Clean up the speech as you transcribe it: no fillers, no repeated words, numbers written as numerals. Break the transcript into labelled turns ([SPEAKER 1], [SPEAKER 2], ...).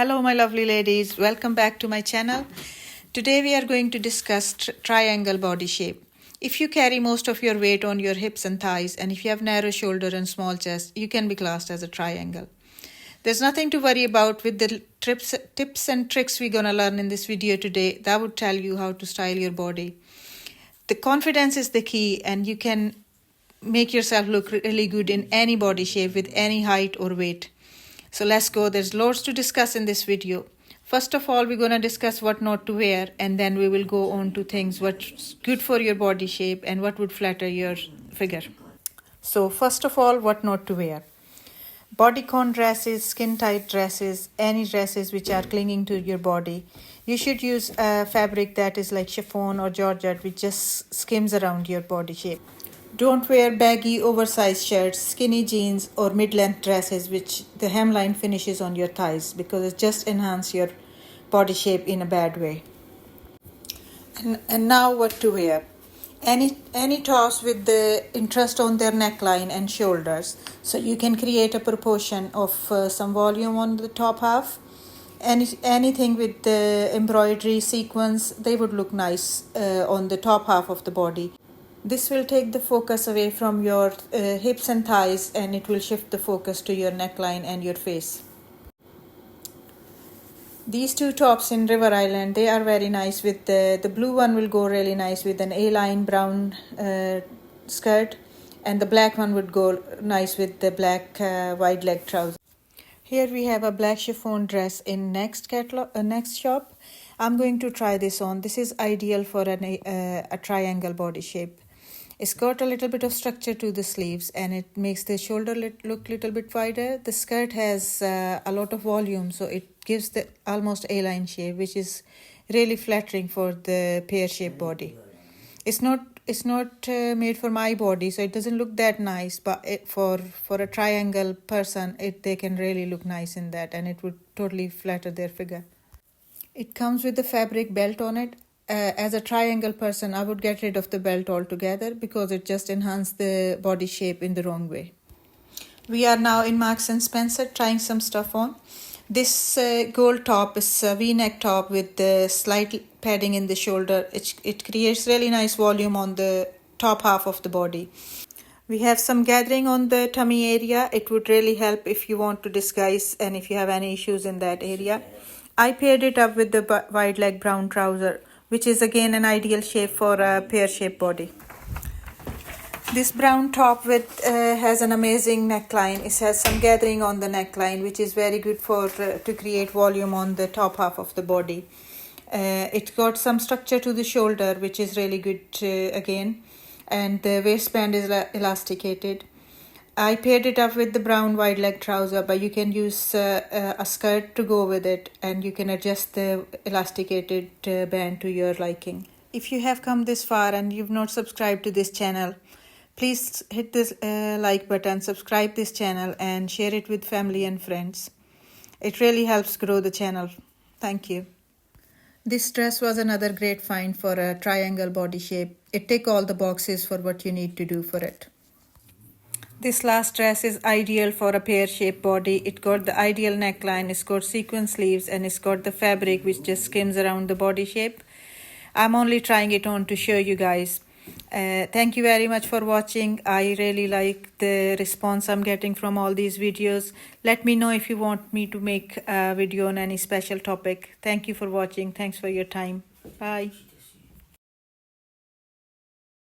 [SPEAKER 1] Hello my lovely ladies, welcome back to my channel. Today we are going to discuss triangle body shape. If you carry most of your weight on your hips and thighs, and if you have narrow shoulder and small chest, you can be classed as a triangle. There's nothing to worry about with the tips and tricks we're gonna learn in this video today. That would tell you how to style your body. The confidence is the key, and you can make yourself look really good in any body shape with any height or weight. So let's go. There's loads to discuss in this video. First of all, we're going to discuss what not to wear, and then we will go on to things what's good for your body shape and what would flatter your figure. So first of all, what not to wear. Bodycon dresses, skin tight dresses, any dresses which are clinging to your body. You should use a fabric that is like chiffon or georgette, which just skims around your body shape. Don't wear baggy, oversized shirts, skinny jeans, or mid-length dresses which the hemline finishes on your thighs, because it just enhances your body shape in a bad way. And now what to wear. Any tops with the interest on their neckline and shoulders, so you can create a proportion of some volume on the top half. Anything with the embroidery sequence, they would look nice on the top half of the body. This will take the focus away from your hips and thighs, and it will shift the focus to your neckline and your face. These two tops in River Island, they are very nice. With the blue one will go really nice with an A-line brown skirt, and the black one would go nice with the black wide leg trouser. Here we have a black chiffon dress in next shop. I'm going to try this on. This is ideal for a triangle body shape. It's got a little bit of structure to the sleeves, and it makes the shoulder look a little bit wider. The skirt has a lot of volume, so it gives the almost A-line shape, which is really flattering for the pear-shaped body. It's not made for my body, so it doesn't look that nice, but for a triangle person, they can really look nice in that, and it would totally flatter their figure. It comes with the fabric belt on it. As a triangle person, I would get rid of the belt altogether because it just enhances the body shape in the wrong way. We are now in Marks and Spencer trying some stuff on. This gold top is a V-neck top with the slight padding in the shoulder. It creates really nice volume on the top half of the body. We have some gathering on the tummy area. It would really help if you want to disguise and if you have any issues in that area. I paired it up with the wide leg brown trouser, which is again an ideal shape for a pear-shaped body. This brown top has an amazing neckline. It has some gathering on the neckline, which is very good to create volume on the top half of the body. It got some structure to the shoulder, which is really good again, and the waistband is elasticated. I paired it up with the brown wide leg trouser, but you can use a skirt to go with it, and you can adjust the elasticated band to your liking. If you have come this far and you've not subscribed to this channel, please hit this like button, subscribe this channel, and share it with family and friends. It really helps grow the channel. Thank you. This dress was another great find for a triangle body shape. It ticks all the boxes for what you need to do for it. This last dress is ideal for a pear-shaped body. It got the ideal neckline, it's got sequin sleeves, and it's got the fabric which just skims around the body shape. I'm only trying it on to show you guys. Thank you very much for watching. I really like the response I'm getting from all these videos. Let me know if you want me to make a video on any special topic. Thank you for watching. Thanks for your time. Bye.